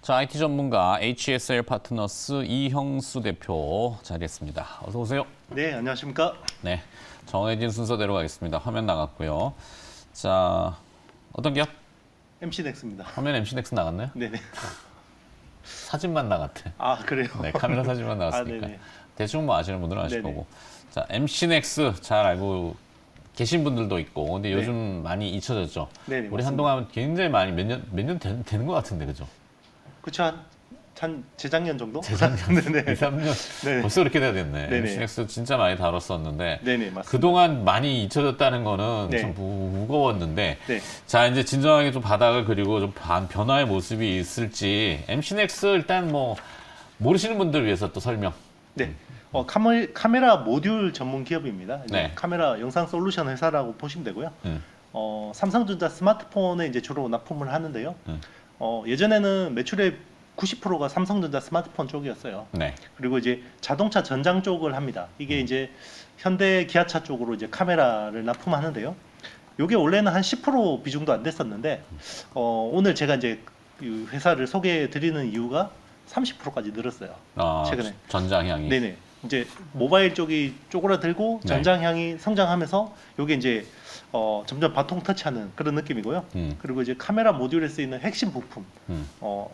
자, IT 전문가 HSL 파트너스 이형수 대표 자리했습니다. 어서 오세요. 네, 안녕하십니까? 네, 정해진 순서대로 가겠습니다. 화면 나갔고요. 자, 어떤 기업? MC넥스입니다. 화면 MC넥스 나갔나요? 네네. 사진만 나갔대. 아, 그래요? 네, 카메라 사진만 나왔으니까. 네네. 대충 뭐 아시는 분들은 아실 네네. 거고. 자, MC넥스 잘 알고 계신 분들도 있고. 근데 요즘 많이 잊혀졌죠. 네네, 우리 맞습니다. 한동안 굉장히 많이 몇 년 되는 것 같은데, 그죠? 그쵸, 한 재작년 정도? 재작년, 네네. 2, 3년. 네. 벌써 그렇게 돼야 됐네. 네네. MC넥스 진짜 많이 다뤘었는데. 네네, 맞습니다. 그동안 많이 잊혀졌다는 거는 네. 좀 무거웠는데. 네. 자, 이제 진정하게 좀 바닥을 그리고 좀 변화의 모습이 있을지. MC넥스 일단 뭐, 모르시는 분들 위해서 또 설명. 네. 카메라 모듈 전문 기업입니다. 이제 네. 카메라 영상 솔루션 회사라고 보시면 되고요. 음. 삼성전자 스마트폰에 이제 주로 납품을 하는데요. 음. 예전에는 매출의 90%가 삼성전자 스마트폰 쪽이었어요. 네. 그리고 이제 자동차 전장 쪽을 합니다. 이게 이제 현대 기아차 쪽으로 이제 카메라를 납품하는데요. 이게 원래는 한 10% 비중도 안 됐었는데 오늘 제가 이제 이 회사를 소개해 드리는 이유가 30%까지 늘었어요. 최근에. 전장향이. 네네. 이제 모바일 쪽이 쪼그라들고 네. 전장향이 성장하면서 이게 이제 점점 바통 터치하는 그런 느낌이고요. 그리고 이제 카메라 모듈에 쓰이는 핵심 부품,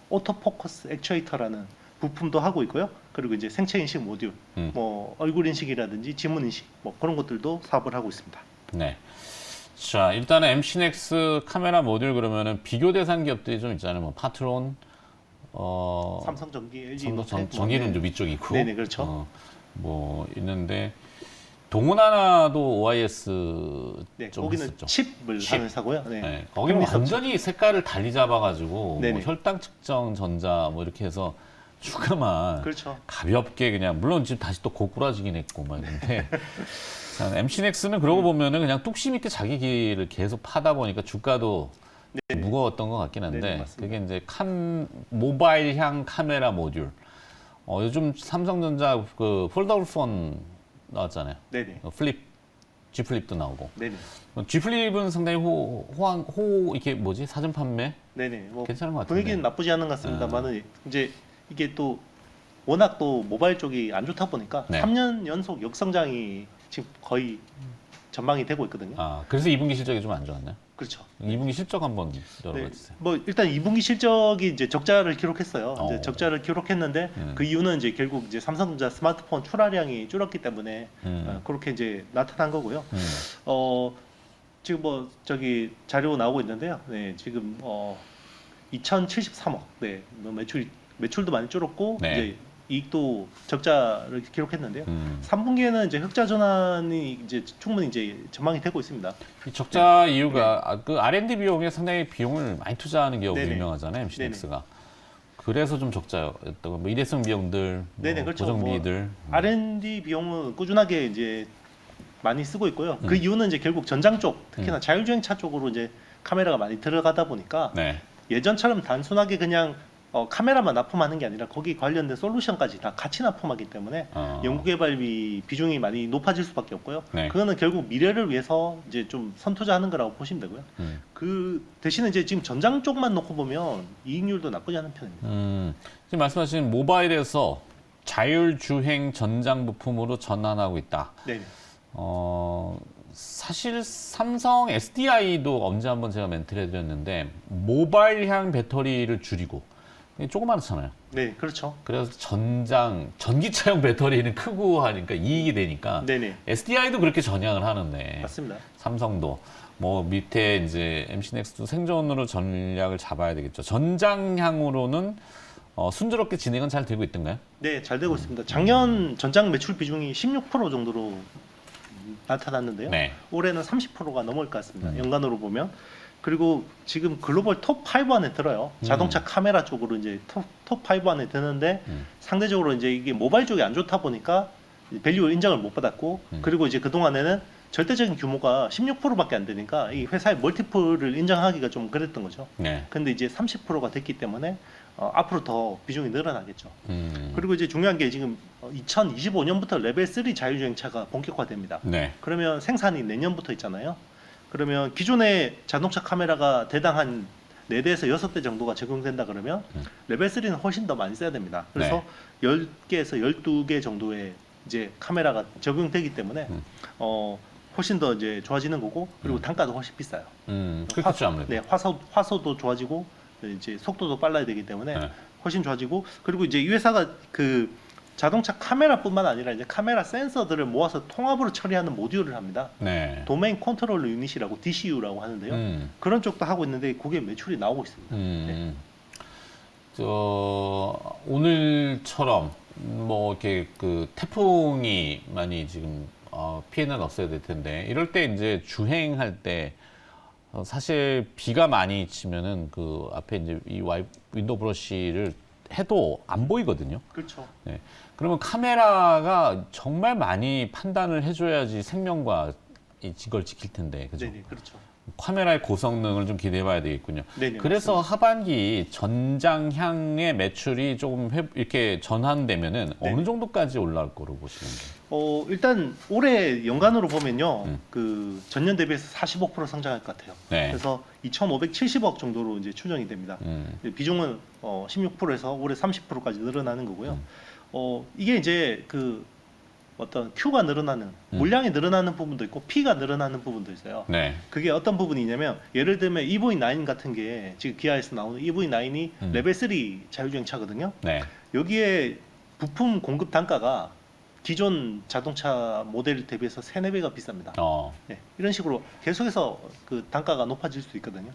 오토포커스 액추에이터라는 부품도 하고 있고요. 그리고 이제 생체 인식 모듈, 뭐 얼굴 인식이라든지 지문 인식, 뭐 그런 것들도 사업을 하고 있습니다. 네. 자, 일단은 MC넥스 카메라 모듈 그러면은 비교 대상 기업들이 좀 있잖아요. 뭐 파트론, 삼성전기, LG 전기는 좀 위쪽이고. 네네, 그렇죠. 뭐 있는데 동원하나도 OIS 네, 좀 거기는 했었죠. 칩을 칩. 하는 회사고요. 네. 네, 거기는 완전히 색깔을 달리 잡아가지고 뭐 네네. 혈당 측정 전자 뭐 이렇게 해서 추가만 그렇죠. 가볍게 그냥 물론 지금 다시 또 고꾸라지긴 했고 막 있는데 MC넥스는 그러고 보면은 그냥 뚝심 있게 자기 길을 계속 파다 보니까 주가도 네. 무거웠던 것 같긴 한데 네네, 맞습니다. 그게 이제 모바일향 카메라 모듈. 요즘 삼성전자 그 폴더블 폰 나왔잖아요. 네네. G 플립도 나오고. 네네. G 플립은 상당히 이게 뭐지 사전 판매 네네. 뭐 괜찮은 것 같은데. 분위기는 나쁘지 않은 것 같습니다만은 이제 이게 또 워낙 또 모바일 쪽이 안 좋다 보니까 네. 3년 연속 역성장이 지금 거의 전망이 되고 있거든요. 그래서 2분기 실적이 좀 안 좋았나요? 그렇죠. 2분기 실적 한번 열어봐 네. 주세요. 뭐 일단 2분기 실적이 이제 적자를 기록했어요. 이제 적자를 기록했는데 그 이유는 이제 결국 이제 삼성전자 스마트폰 출하량이 줄었기 때문에 그렇게 이제 나타난 거고요. 지금 뭐 저기 자료 나오고 있는데요. 네, 지금 2,073억. 네, 뭐 매출도 많이 줄었고 네. 이제 이익도 적자를 기록했는데요. 3분기에는 이제 흑자 전환이 이제 충분히 이제 전망이 되고 있습니다. 이 적자 이유가 그 R&D 비용에 상당히 비용을 많이 투자하는 기업으로 네네. 유명하잖아요, MC넥스가. 그래서 좀 적자였다고. 뭐 일회성 비용들, 네네, 그렇죠. 고정비들. R&D 비용은 꾸준하게 이제 많이 쓰고 있고요. 그 이유는 이제 결국 전장 쪽, 특히나 자율주행차 쪽으로 이제 카메라가 많이 들어가다 보니까 네. 예전처럼 단순하게 그냥 카메라만 납품하는 게 아니라 거기 관련된 솔루션까지 다 같이 납품하기 때문에 연구개발비 비중이 많이 높아질 수밖에 없고요. 네. 그거는 결국 미래를 위해서 이제 좀 선투자하는 거라고 보시면 되고요. 그 대신에 이제 지금 전장 쪽만 놓고 보면 이익률도 나쁘지 않은 편입니다. 지금 말씀하신 모바일에서 자율주행 전장 부품으로 전환하고 있다. 네. 사실 삼성 SDI도 언제 한번 제가 멘트를 해드렸는데 모바일향 배터리를 줄이고 조그맣잖아요. 네, 그렇죠. 그래서 전기차용 배터리는 크고 하니까 이익이 되니까 네네. SDI도 그렇게 전향을 하는데 맞습니다. 삼성도 뭐 밑에 이제 MC넥스도 생존으로 전략을 잡아야 되겠죠. 전장향으로는 순조롭게 진행은 잘 되고 있던가요? 네, 잘 되고 있습니다. 작년 전장 매출 비중이 16% 정도로 나타났는데요. 네. 올해는 30%가 넘을 것 같습니다. 연간으로 보면. 그리고 지금 글로벌 톱5 안에 들어요. 자동차 카메라 쪽으로 이제 톱5 안에 드는데 상대적으로 이제 이게 모바일 쪽이 안 좋다 보니까 밸류 인정을 못 받았고 그리고 이제 그동안에는 절대적인 규모가 16%밖에 안 되니까 이 회사의 멀티플을 인정하기가 좀 그랬던 거죠. 네. 근데 이제 30%가 됐기 때문에 앞으로 더 비중이 늘어나겠죠. 그리고 이제 중요한 게 지금 2025년부터 레벨 3 자율주행차가 본격화됩니다. 네. 그러면 생산이 내년부터 있잖아요. 그러면 기존의 자동차 카메라가 대당 한 4대에서 6대 정도가 적용된다 그러면 레벨 3는 훨씬 더 많이 써야 됩니다. 그래서 10개에서 12개 정도의 이제 카메라가 적용되기 때문에 훨씬 더 이제 좋아지는 거고, 그리고 단가도 훨씬 비싸요. 그렇죠, 아무래도. 네, 화소도 좋아지고 이제 속도도 빨라야 되기 때문에 네. 훨씬 좋아지고, 그리고 이제 이 회사가 그 자동차 카메라뿐만 아니라 이제 카메라 센서들을 모아서 통합으로 처리하는 모듈을 합니다. 네. 도메인 컨트롤러 유닛이라고 DCU라고 하는데요. 그런 쪽도 하고 있는데 그게 매출이 나오고 있습니다. 네. 오늘처럼 뭐 이렇게 그 태풍이 많이 지금 피해는 없어야 될 텐데, 이럴 때 이제 주행할 때 사실 비가 많이 치면은 그 앞에 이제 이 윈도우 브러쉬를 해도 안 보이거든요. 그렇죠. 네. 그러면 카메라가 정말 많이 판단을 해줘야지 생명과 이걸 지킬 텐데, 그죠? 네네, 그렇죠. 카메라의 고성능을 좀 기대해봐야 되겠군요. 네네, 그래서 맞습니다. 하반기 전장향의 매출이 조금 이렇게 전환되면은 네. 어느 정도까지 올라올 거로 보시는 게? 일단 올해 연간으로 보면요, 그 전년 대비해서 45% 성장할 것 같아요. 네. 그래서 2,570억 정도로 이제 추정이 됩니다. 비중은 16%에서 올해 30%까지 늘어나는 거고요. 이게 이제 그 어떤 Q가 늘어나는, 물량이 늘어나는 부분도 있고 P가 늘어나는 부분도 있어요. 네. 그게 어떤 부분이냐면, 예를 들면 EV9 같은 게 지금 기아에서 나오는 EV9이 레벨 3 자율주행차거든요. 네. 여기에 부품 공급 단가가 기존 자동차 모델 대비해서 3, 4배가 비쌉니다. 네, 이런 식으로 계속해서 그 단가가 높아질 수 있거든요.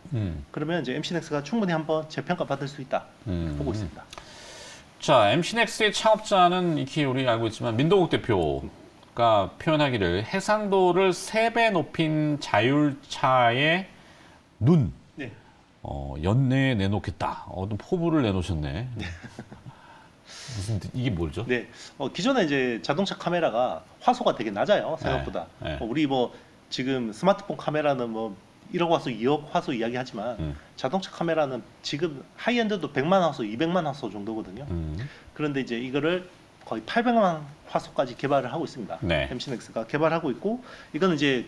그러면 이제 MC넥스가 충분히 한번 재평가 받을 수 있다 보고 있습니다. 자, MC넥스의 창업자는 익히 우리 알고 있지만 민동욱 대표가 표현하기를 해상도를 3배 높인 자율차의 눈, 네. 연내에 내놓겠다. 어떤 포부를 내놓으셨네. 이게 뭐죠? 네, 기존에 이제 자동차 카메라가 화소가 되게 낮아요, 생각보다. 네. 우리 뭐 지금 스마트폰 카메라는 뭐 1억 화소, 2억 화소 이야기하지만 자동차 카메라는 지금 하이엔드도 100만 화소, 200만 화소 정도거든요. 그런데 이제 이거를 거의 800만 화소까지 개발을 하고 있습니다. 네. MC넥스가 개발하고 있고, 이거는 이제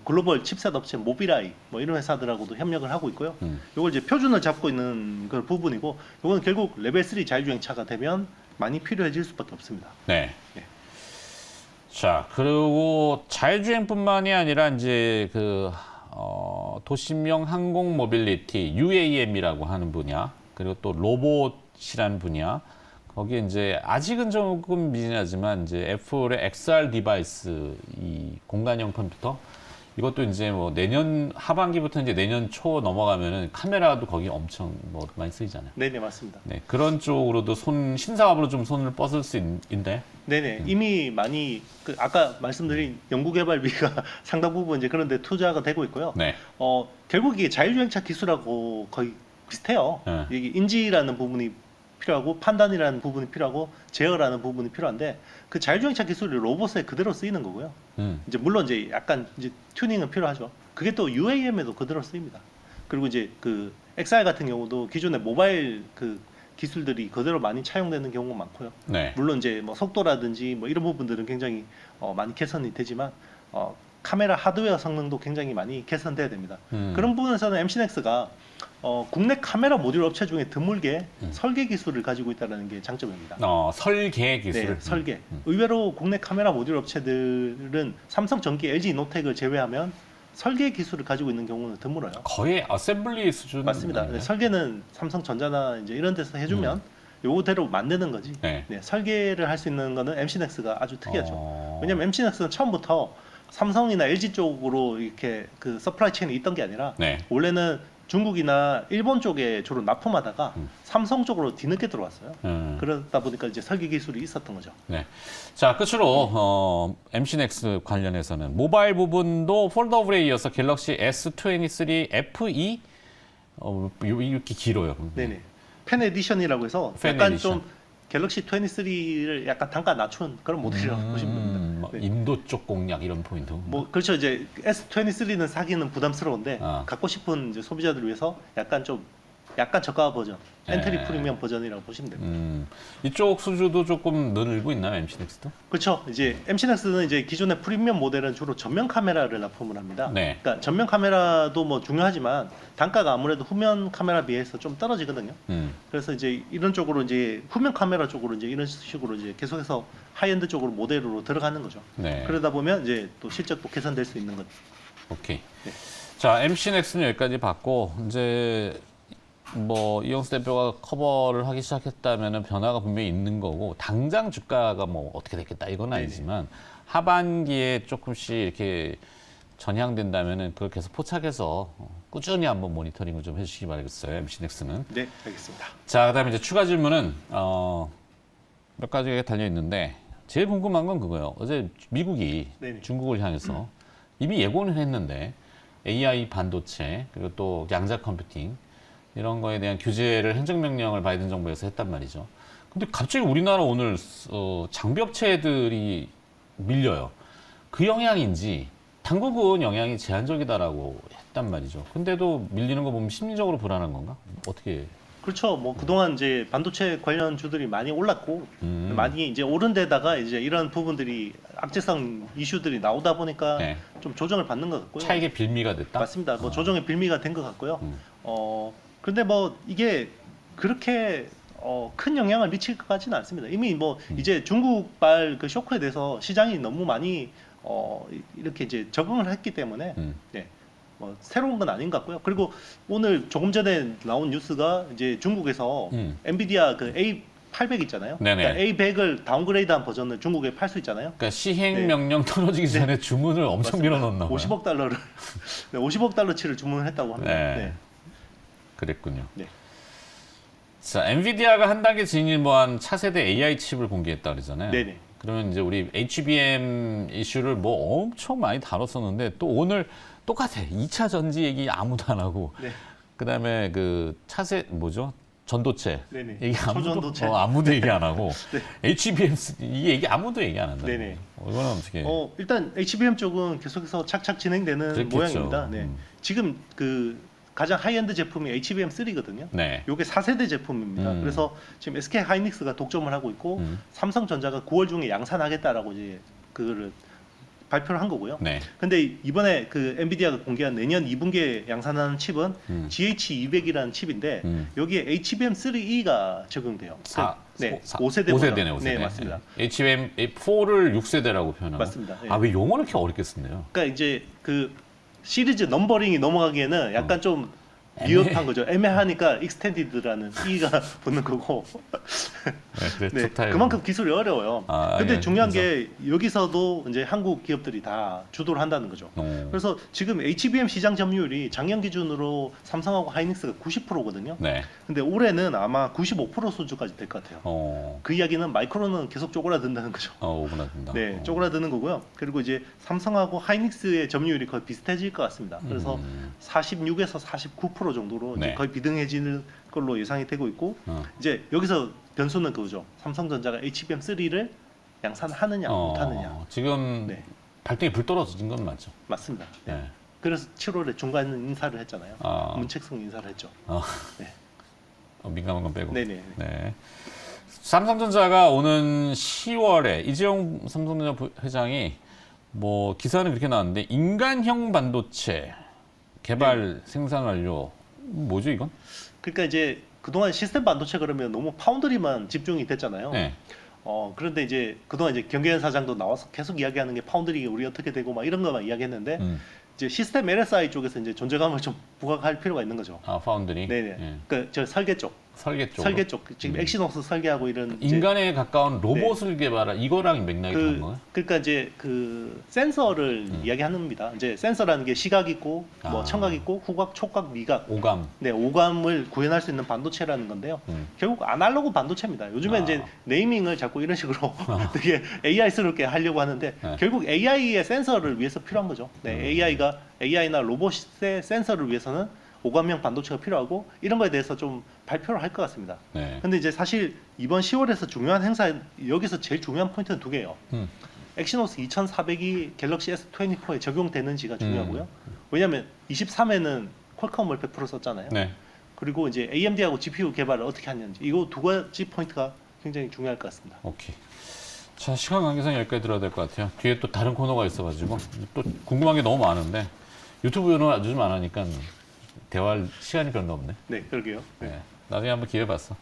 글로벌 칩셋 업체 모빌아이 뭐 이런 회사들하고도 협력을 하고 있고요. 이걸 이제 표준을 잡고 있는 그 부분이고, 이거는 결국 레벨 3 자율주행차가 되면 많이 필요해질 수밖에 없습니다. 네. 네. 자, 그리고 자율주행뿐만이 아니라 이제 그 도시명 항공 모빌리티 UAM이라고 하는 분야, 그리고 또 로봇이라는 분야, 거기에 이제 아직은 조금 미진하지만 이제 애플의 XR 디바이스, 이 공간형 컴퓨터, 이것도 이제 뭐 내년 하반기부터 이제 내년 초 넘어가면은 카메라도 거기 엄청 뭐 많이 쓰이잖아요. 네네, 맞습니다. 네, 그런 쪽으로도 신사업으로 좀 손을 뻗을 수 있는데. 네네, 이미 많이 그 아까 말씀드린 연구개발비가 상당 부분 이제 그런 데 투자가 되고 있고요. 네. 결국 이게 자율주행차 기술하고 거의 비슷해요. 네. 이게 인지라는 부분이 필요하고 판단이라는 부분이 필요하고 제어라는 부분이 필요한데, 그 자율주행차 기술이 로봇에 그대로 쓰이는 거고요. 이제 물론 이제 약간 이제 튜닝은 필요하죠. 그게 또 UAM에도 그대로 쓰입니다. 그리고 이제 그 XR 같은 경우도 기존의 모바일 그 기술들이 그대로 많이 차용되는 경우가 많고요. 네. 물론 이제 뭐 속도라든지 뭐 이런 부분들은 굉장히 많이 개선이 되지만 카메라 하드웨어 성능도 굉장히 많이 개선돼야 됩니다. 그런 부분에서는 MC넥스가 국내 카메라 모듈 업체 중에 드물게 설계 기술을 가지고 있다는 게 장점입니다. 설계 기술. 네, 설계. 의외로 국내 카메라 모듈 업체들은 삼성전기, LG노텍을 제외하면 설계 기술을 가지고 있는 경우는 드물어요. 거의 어셈블리 수준. 맞습니다. 네, 설계는 삼성전자나 이제 이런 데서 해주면 요대로 만드는 거지. 네. 네, 설계를 할 수 있는 거는 MC넥스가 아주 특이하죠. 왜냐면 MC넥스는 처음부터 삼성이나 LG 쪽으로 이렇게 그 서플라이 체인이 있던 게 아니라 네. 원래는 중국이나 일본 쪽에 주로 납품하다가 삼성 쪽으로 뒤늦게 들어왔어요. 그러다 보니까 이제 설계 기술이 있었던 거죠. 네. 자, 끝으로 MC넥스 관련해서는 모바일 부분도 폴더블에 이어서 갤럭시 S23 FE 이렇게 길어요. 네네. 펜 에디션이라고 해서 펜 약간 에디션. 좀 갤럭시 23를 약간 단가 낮춘 그런 모델이라고 보시면 됩니다. 뭐 네. 인도 쪽 공략 이런 포인트. 뭐 그렇죠. 이제 S23는 사기는 부담스러운데 아. 갖고 싶은 이제 소비자들을 위해서 약간 좀 약간 저가 버전, 엔트리 네. 프리미엄 버전이라고 보시면 됩니다. 이쪽 수주도 조금 늘고 있나요, MC넥스도? 그렇죠. 이제 MC넥스는 이제 기존의 프리미엄 모델은 주로 전면 카메라를 납품을 합니다. 네. 그러니까 전면 카메라도 뭐 중요하지만 단가가 아무래도 후면 카메라 비해서 좀 떨어지거든요. 그래서 이제 이런 쪽으로 이제 후면 카메라 쪽으로 이제 이런 식으로 이제 계속해서 하이엔드 쪽으로 모델로 들어가는 거죠. 네. 그러다 보면 이제 또 실적도 개선될 수 있는 거죠. 오케이. 네. 자, MC넥스는 여기까지 봤고 이제 뭐 이영수 대표가 커버를 하기 시작했다면은 변화가 분명히 있는 거고 당장 주가가 뭐 어떻게 됐겠다 이건 아니지만 하반기에 조금씩 이렇게 전향된다면은 그걸 계속 포착해서 꾸준히 한번 모니터링을 좀 해주시기 바라겠어요. MC넥스는. 네, 알겠습니다. 자, 그다음에 이제 추가 질문은 몇 가지가 달려 있는데 제일 궁금한 건 그거예요. 어제 미국이 네네. 중국을 향해서 이미 예고는 했는데 AI 반도체 그리고 또 양자 컴퓨팅 이런 거에 대한 규제를 행정명령을 바이든 정부에서 했단 말이죠. 근데 갑자기 우리나라 오늘 장비 업체들이 밀려요. 그 영향인지 당국은 영향이 제한적이다라고 했단 말이죠. 근데도 밀리는 거 보면 심리적으로 불안한 건가? 어떻게? 그렇죠. 뭐 그동안 이제 반도체 관련 주들이 많이 올랐고 많이 이제 오른 데다가 이제 이런 부분들이 악재성 이슈들이 나오다 보니까 네. 좀 조정을 받는 것 같고요. 차익의 빌미가 됐다? 맞습니다. 뭐 조정의 빌미가 된 것 같고요. 그런데 뭐 이게 그렇게 큰 영향을 미칠 것 같지는 않습니다. 이미 뭐 이제 중국발 그 쇼크에 대해서 시장이 너무 많이 이렇게 이제 적응을 했기 때문에 네. 뭐 새로운 건 아닌 것 같고요. 그리고 오늘 조금 전에 나온 뉴스가 이제 중국에서 엔비디아 그 A800 있잖아요. 네네. 그러니까 A100을 다운그레이드한 버전을 중국에 팔 수 있잖아요. 그러니까 시행 네. 명령 떨어지기 전에 주문을 엄청 밀어넣나 봐요. 50억 달러를 네, 50억 달러치를 주문을 했다고 합니다. 네. 네. 그랬군요. 네. 자, 엔비디아가 한 단계 진입한 차세대 AI 칩을 공개했다 그러잖아요. 네네. 그러면 이제 우리 HBM 이슈를 뭐 엄청 많이 다뤘었는데 또 오늘 똑같아. 2차 전지 얘기 아무도 안 하고. 네. 그다음에 그 차세 뭐죠? 전도체 네네. 얘기 초전도체. 아무도 얘기 안 하고 네. HBM 이 얘기 아무도 얘기 안 한다. 네네. 이거는 어떻게? 일단 HBM 쪽은 계속해서 착착 진행되는 그렇겠죠. 모양입니다. 네. 지금 그 가장 하이엔드 제품이 HBM3거든요. 네. 요게 4세대 제품입니다. 그래서 지금 SK 하이닉스가 독점을 하고 있고 삼성전자가 9월 중에 양산하겠다라고 이제 그거를 발표를 한 거고요. 네. 근데 이번에 그 엔비디아가 공개한 내년 2분기에 양산하는 칩은 GH200이라는 칩인데 여기에 HBM3E가 적용돼요. 네, 5세대 5세대네. 네, 맞습니다. HBM4를 6세대라고 표현하고. 맞습니다. 네. 아, 왜 용어를 이렇게 어렵게 쓰네요? 그러니까 이제 그 시리즈 넘버링이 넘어가기에는 약간 좀 미흡한 거죠. 애매하니까 익스텐디드라는 E가 붙는 거고. 네, 네, 좋다, 그만큼 기술이 어려워요. 근데 예, 중요한 그래서. 게 여기서도 이제 한국 기업들이 다 주도를 한다는 거죠. 오. 그래서 지금 HBM 시장 점유율이 작년 기준으로 삼성하고 하이닉스가 90%거든요. 네. 근데 올해는 아마 95% 수준까지 될 것 같아요. 그 이야기는 마이크론은 계속 쪼그라든다는 거죠. 오그라든다. 네, 쪼그라드는 거고요. 그리고 이제 삼성하고 하이닉스의 점유율이 거의 비슷해질 것 같습니다. 그래서 46에서 49% 정도로 이제 네. 거의 비등해지는 걸로 예상이 되고 있고 어. 이제 여기서 변수는 그거죠. 삼성전자가 HBM3를 양산하느냐 못하느냐. 지금 네. 발등에 불 떨어진 건 맞죠? 맞습니다. 네. 네. 그래서 7월에 중간 인사를 했잖아요. 아. 문책성 인사를 했죠. 네. 민감한 건 빼고. 네네. 네. 삼성전자가 오는 10월에 이재용 삼성전자 회장이 뭐 기사는 그렇게 나왔는데 인간형 반도체 개발 생산 완료 뭐죠 이건? 그러니까 이제 그동안 시스템 반도체 그러면 너무 파운드리만 집중이 됐잖아요. 네. 그런데 이제 그동안 이제 경계현 사장도 나와서 계속 이야기하는 게 파운드리 우리 어떻게 되고 막 이런 거만 이야기했는데 이제 시스템 LSI 쪽에서 이제 존재감을 좀 부각할 필요가 있는 거죠. 아 파운드리. 네네. 예. 그러니까 저 설계 쪽, 설계 쪽. 설계 쪽 지금 엑시노스 설계하고 이런 이제 인간에 가까운 로봇을 개발한 이거랑 맥락이 다른 거예요? 그러니까 이제 그 센서를 이야기합니다. 이제 센서라는 게 시각 있고 뭐 아. 청각 있고 후각, 촉각, 미각, 오감. 네 오감을 구현할 수 있는 반도체라는 건데요. 결국 아날로그 반도체입니다. 요즘에 이제 네이밍을 자꾸 이런 식으로 되게 AI스럽게 하려고 하는데 결국 AI의 센서를 위해서 필요한 거죠. 네, AI나 로봇의 센서를 위해서는 오감형 반도체가 필요하고 이런 거에 대해서 좀 발표를 할 것 같습니다. 네. 근데 이제 사실 이번 10월에서 중요한 행사 여기서 제일 중요한 포인트는 두 개예요. 엑시노스 2400이 갤럭시 S24에 적용되는지가 중요하고요. 왜냐하면 23에는 퀄컴을 100% 썼잖아요. 네. 그리고 이제 AMD하고 GPU 개발을 어떻게 하는지 이거 두 가지 포인트가 굉장히 중요할 것 같습니다. 오케이. 자, 시간 관계상 여기까지 들어야 될 것 같아요. 뒤에 또 다른 코너가 있어가지고 또 궁금한 게 너무 많은데 유튜브는 요즘 안 하니까 대화할 시간이 별로 없네. 네, 그러게요. 네. 나중에 한번 기회 봤어.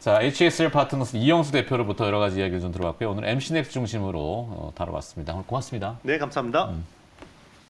자, HSL 파트너스 이영수 대표로부터 여러 가지 이야기를 좀 들어봤고요. 오늘 MC넥스 중심으로 다뤄봤습니다. 오늘 고맙습니다. 네, 감사합니다.